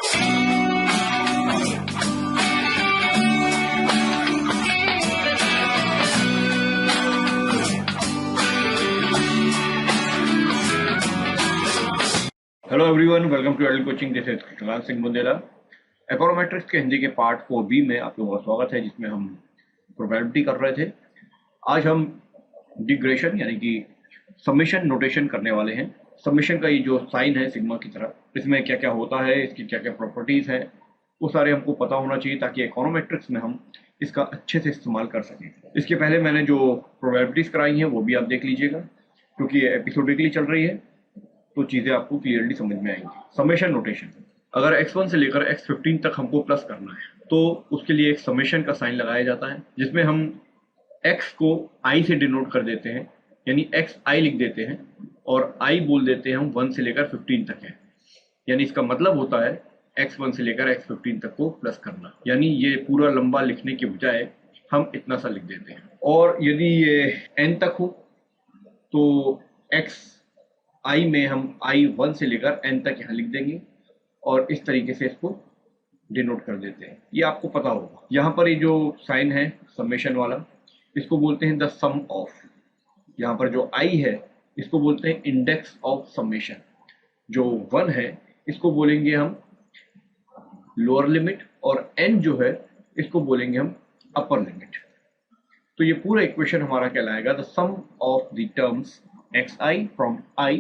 Hello everyone, welcome to Adal coaching. This is Krishnakant Singh Bundela. Econometrics के हिंदी के part 4B में आप लोगों का स्वागत है, जिसमें हम प्रोबेबिलिटी कर रहे थे। आज हम डिग्रेशन यानी कि समेशन नोटेशन करने वाले हैं। समेशन का ये जो साइन है सिग्मा की तरह, इसमें क्या क्या होता है, इसकी क्या क्या प्रॉपर्टीज है, वो सारे हमको पता होना चाहिए ताकि इकोनोमेट्रिक्स में हम इसका अच्छे से इस्तेमाल कर सकें। इसके पहले मैंने जो प्रोबेबिलिटीज कराई हैं वो भी आप देख लीजिएगा, क्योंकि ये एपिसोडिकली चल रही है तो चीजें आपको क्लियरली समझ में आएंगी। समेशन नोटेशन, अगर x1 से लेकर x15 तक हमको प्लस करना है तो उसके लिए एक समेशन का साइन लगाया जाता है, जिसमें हम x को i से डिनोट कर देते हैं, यानी xi लिख देते हैं और i बोल देते हैं हम 1 से लेकर 15 तक है। यानी इसका मतलब होता है x1 से लेकर x15 तक को प्लस करना। यानी ये पूरा लंबा लिखने के बजाय हम इतना सा लिख देते हैं। और यदि ये n तक हो तो x i में हम i 1 से लेकर n तक यहाँ लिख देंगे और इस तरीके से इसको डिनोट कर देते हैं। ये आपको पता होगा। यहाँ पर ये जो साइन है समेशन वाला, इसको बोलते हैं द सम ऑफ। यहाँ पर जो i है इसको बोलते हैं इंडेक्स ऑफ समेशन। जो 1 है इसको बोलेंगे हम लोअर लिमिट और n जो है इसको बोलेंगे हम अपर लिमिट। तो ये पूरा इक्वेशन हमारा कहलाएगा the sum of the terms xi from I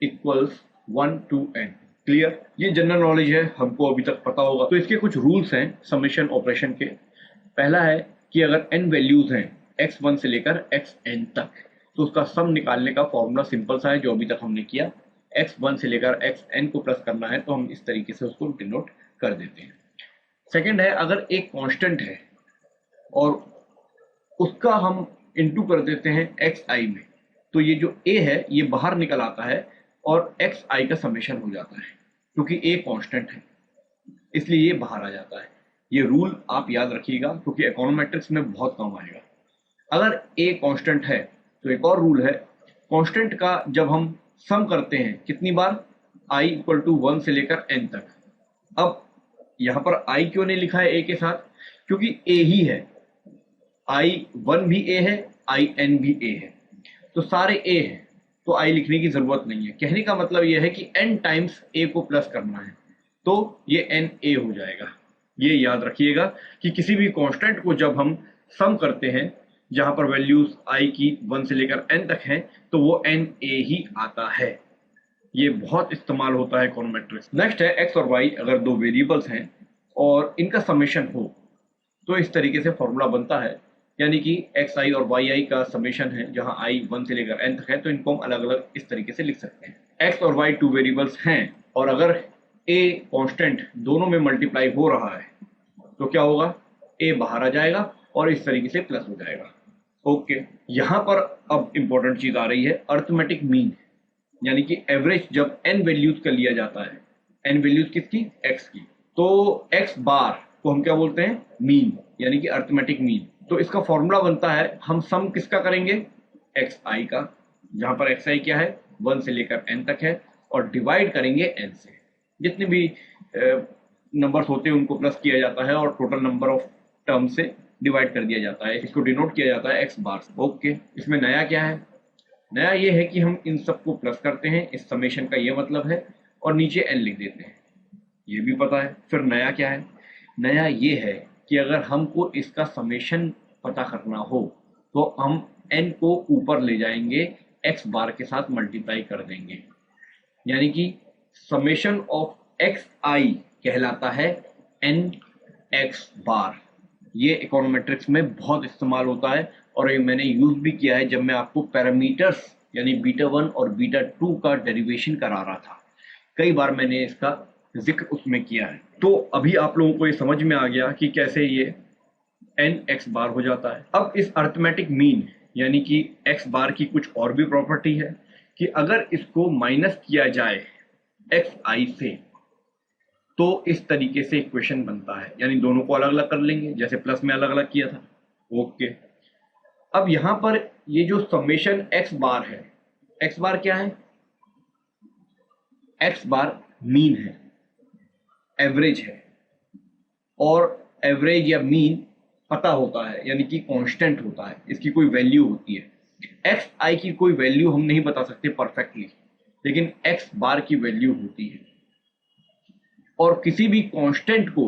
equals 1 to n। Clear? ये जनरल नॉलेज है, हमको अभी तक पता होगा। तो इसके कुछ रूल्स हैं समेशन ऑपरेशन के। पहला है कि अगर n वैल्यूज हैं x1 से लेकर xn तक, तो उसका सम निकालने का फॉर्मूला सिंपल सा है जो अभी तक हमने किया। x1 से लेकर xn को प्लस करना है तो हम इस तरीके से उसको डिनोट कर देते हैं। सेकेंड है, अगर एक कांस्टेंट है और उसका हम इंटू कर देते हैं xi में, तो ये जो a है ये बाहर निकल आता है और xi का समेशन हो जाता है। क्योंकि a कांस्टेंट है इसलिए ये बाहर आ जाता है। ये रूल आप याद रखिएगा क्योंकि इकोनोमेट्रिक्स में बहुत काम आएगा। अगर a कांस्टेंट है तो एक और रूल है, कांस्टेंट का जब हम सम करते हैं कितनी बार, i इक्वल टू 1 से लेकर n तक। अब यहाँ पर i क्यों नहीं लिखा है a के साथ, क्योंकि a ही है। i1 भी a है, in भी a है, तो सारे a हैं तो i लिखने की जरूरत नहीं है। कहने का मतलब यह है कि n टाइम्स a को प्लस करना है तो ये n a हो जाएगा। ये याद रखिएगा कि किसी भी कांस्टेंट को जब हम सम करते हैं जहां पर वैल्यूज i की 1 से लेकर n तक हैं तो वो n a ही आता है। ये बहुत इस्तेमाल होता है इकोनोमेट्रिक्स। नेक्स्ट है x और y। अगर दो वेरिएबल्स हैं और इनका समेशन हो तो इस तरीके से फॉर्मूला बनता है, यानी कि xi और yi का समेशन है जहां i 1 से लेकर n तक है, तो इनको हम अलग अलग इस तरीके से लिख सकते हैं। x और y टू वेरिएबल्स हैं और अगर a कांस्टेंट दोनों में मल्टीप्लाई हो रहा है तो क्या होगा, a बाहर आ जाएगा और इस तरीके से प्लस हो जाएगा। ओके, यहां पर अब इंपॉर्टेंट चीज आ रही है, अर्थमेटिक मीन, यानी कि एवरेज जब n वैल्यूज का लिया जाता है। n वैल्यूज किसकी, x की, तो x बार को हम क्या बोलते हैं, मीन, यानी कि अर्थमेटिक मीन। तो इसका फॉर्मूला बनता है, हम सम किसका करेंगे, xi का, जहां पर xi क्या है 1 से लेकर n तक है, और डिवाइड करेंगे n से। जितने भी नंबर्स होते हैं उनको प्लस किया जाता है और टोटल नंबर ऑफ टर्म से डिवाइड कर दिया जाता है। इसको डिनोट किया जाता है x बार से। ओके, इसमें नया क्या है, नया ये है कि हम इन सबको प्लस करते हैं, इस समेशन का ये मतलब है, और नीचे n लिख देते हैं, ये भी पता है। फिर नया क्या है, नया ये है कि अगर हमको इसका समेशन पता करना हो तो हम n को ऊपर ले जाएंगे, x बार के साथ मल्टीप्लाई कर देंगे, यानी कि समेशन ऑफ xi कहलाता है n x बार। ये इकोनोमेट्रिक्स में बहुत इस्तेमाल होता है और ये मैंने यूज भी किया है जब मैं आपको पैरामीटर्स यानी बीटा 1 और बीटा 2 का डेरिवेशन करा रहा था। कई बार मैंने इसका जिक्र उसमें किया है। तो अभी आप लोगों को ये समझ में आ गया कि कैसे ये n x बार हो जाता है। अब इस अर्थमेटिक मीन यानी कि x बार की कुछ और भी प्रॉपर्टी है कि अगर इसको माइनस किया जाए xi से तो इस तरीके से इक्वेशन बनता है, यानी दोनों को अलग अलग कर लेंगे जैसे प्लस में अलग अलग किया था। ओके, अब यहां पर ये जो समेशन x बार है, x बार क्या है, x बार मीन है। एवरेज है और एवरेज या मीन पता होता है, यानी कि कांस्टेंट होता है, इसकी कोई वैल्यू होती है। एक्स आई की कोई वैल्यू हम नहीं बता सकते परफेक्टली, लेकिन एक्स बार की वैल्यू होती है। और किसी भी कांस्टेंट को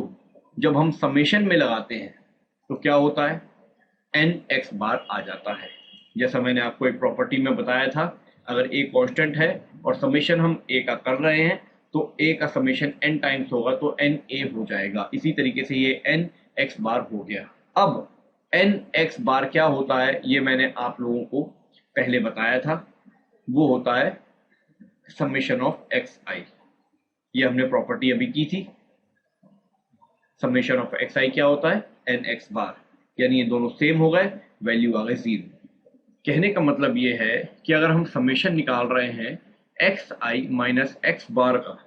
जब हम समेशन में लगाते हैं तो क्या होता है, एन एक्स बार आ जाता है। जैसा मैंने आपको एक प्रॉपर्टी में बताया था, अगर ए कांस्टेंट है और समेशन हम ए का कर रहे हैं तो ए का समेशन एन टाइम्स होगा तो एन ए हो जाएगा। इसी तरीके से ये एन एक्स बार हो गया। अब एन एक्स बार क्या होता है ये मैंने आप लोगों को पहले बताया था, वो होता है समेशन ऑफ एक्स आई। ये हमने प्रॉपर्टी अभी की थी। समेशन ऑफ एक्स आई क्या होता है, एन एक्स बार, यानी ये दोनों सेम हो गए, वैल्यू आ गई 0। कहने का मतलब ये है कि अगर हम समेशन निकाल रहे हैं एक्स आई माइनस एक्स बार का,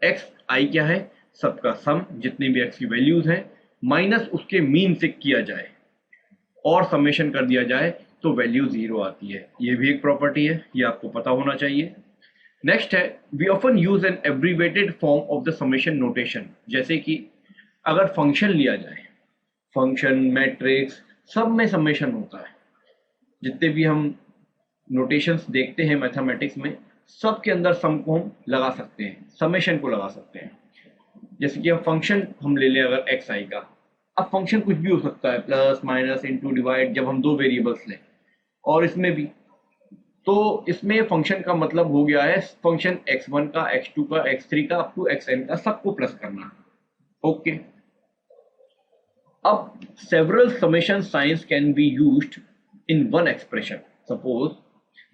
एक्स आई क्या है, सबका सम, जितनी भी एक्स की वैल्यूज हैं, माइनस उसके मीन से किया जाए और समेशन कर दिया जाए तो वैल्यू 0 आती है। ये भी एक प्रॉपर्टी है, ये आपको पता होना चाहिए। नेक्स्ट है, we often use an abbreviated form of the summation notation. जैसे कि अगर फंक्शन लिया जाए, फंक्शन, मैट्रिक्स, सब में समेशन होता है। जितने भी हम नोटेशंस देखते हैं मैथमेटिक्स में, सब के अंदर सम को हम लगा सकते हैं, समेशन को लगा सकते हैं। जैसे कि हम फंक्शन हम ले लें अगर एक्स आई का, अब फंक्शन कुछ भी हो सकता है, प्लस माइनस इंटू डिवाइड, जब हम दो वेरिएबल्स लें, और इसमें भी, तो इसमें फंक्शन का मतलब हो गया है फंक्शन x1 का, x2 का, x3 का, अप टू xn का, सबको प्लस करना। ओके, अब several summation signs can be used in one expression. Suppose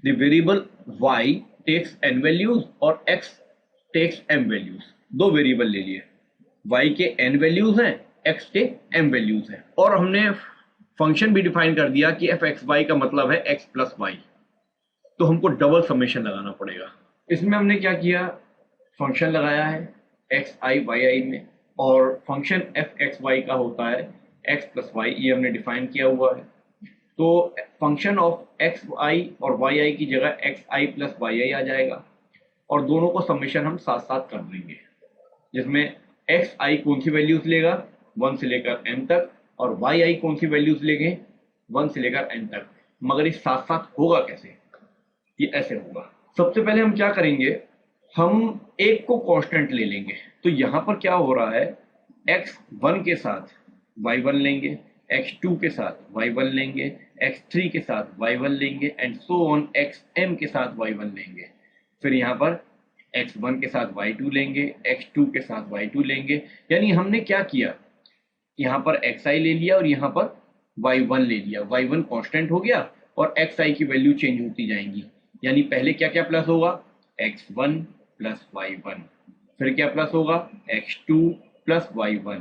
the variable y takes n values और x टेक्स m वैल्यूज। दो वेरिएबल ले लिए, y के n वैल्यूज हैं, x के m वैल्यूज हैं, और हमने फंक्शन भी डिफाइन कर दिया कि f(x, y) का मतलब है x प्लस y। तो हमको डबल समेशन लगाना पड़ेगा। इसमें हमने क्या किया, फंक्शन लगाया है एक्स आई वाई आई में, और फंक्शन एफ एक्स वाई का होता है एक्स प्लस वाई, ये हमने डिफाइन किया हुआ है। तो फंक्शन ऑफ एक्स आई और वाई आई की जगह एक्स आई प्लस वाई आई आ जाएगा, और दोनों को समेशन हम साथ साथ कर देंगे, जिसमें एक्स आई कौन सी वैल्यूज लेगा 1 से लेकर n तक, और वाई आई कौन सी वैल्यूज लेंगे 1 से लेकर n तक। मगर ये साथ साथ होगा कैसे, ये ऐसे होगा। सबसे पहले हम क्या करेंगे, हम एक को कांस्टेंट ले लेंगे। तो यहां पर क्या हो रहा है, x1 के साथ y1 लेंगे, x2 के साथ y1 लेंगे, x3 के साथ y1 लेंगे, एंड सो ऑन xm के साथ y1 लेंगे। फिर यहाँ पर x1 के साथ y2 लेंगे, x2 के साथ y2 लेंगे। यानी हमने क्या किया, यहाँ पर xi ले लिया और यहाँ पर y1 ले लिया। y1 कांस्टेंट हो गया और xi की वैल्यू चेंज होती जाएंगी। यानी पहले क्या क्या प्लस होगा, x1 प्लस y1, फिर क्या प्लस होगा, x2 प्लस y1,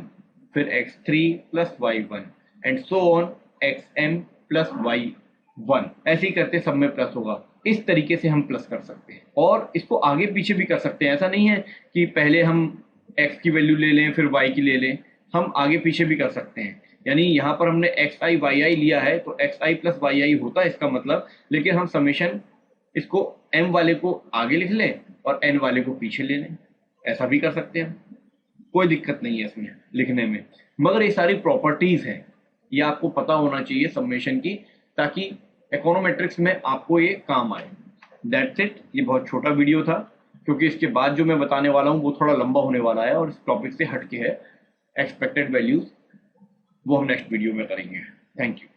फिर x3 plus y1, and so on xm plus y1। ऐसे ही करते सब में प्लस होगा। इस तरीके से हम प्लस कर सकते हैं, और इसको आगे पीछे भी कर सकते हैं। ऐसा नहीं है कि पहले हम x की वैल्यू ले लें फिर y की ले लें, हम आगे पीछे भी कर सकते हैं। यानी यहाँ पर हमने xi yi लिया है तो xi प्लस yi होता है इसका मतलब, लेकिन हम समेशन इसको m वाले को आगे लिख लें और n वाले को पीछे ले लें, ऐसा भी कर सकते हैं, कोई दिक्कत नहीं है इसमें लिखने में। मगर ये सारी प्रॉपर्टीज हैं, ये आपको पता होना चाहिए समेशन की, ताकि इकोनोमेट्रिक्स में आपको ये काम आए। That's it. ये बहुत छोटा वीडियो था, क्योंकि इसके बाद जो मैं बताने वाला हूँ वो थोड़ा लंबा होने वाला है और इस टॉपिक से हटके है। एक्सपेक्टेड वैल्यूज वो हम नेक्स्ट वीडियो में करेंगे। Thank you.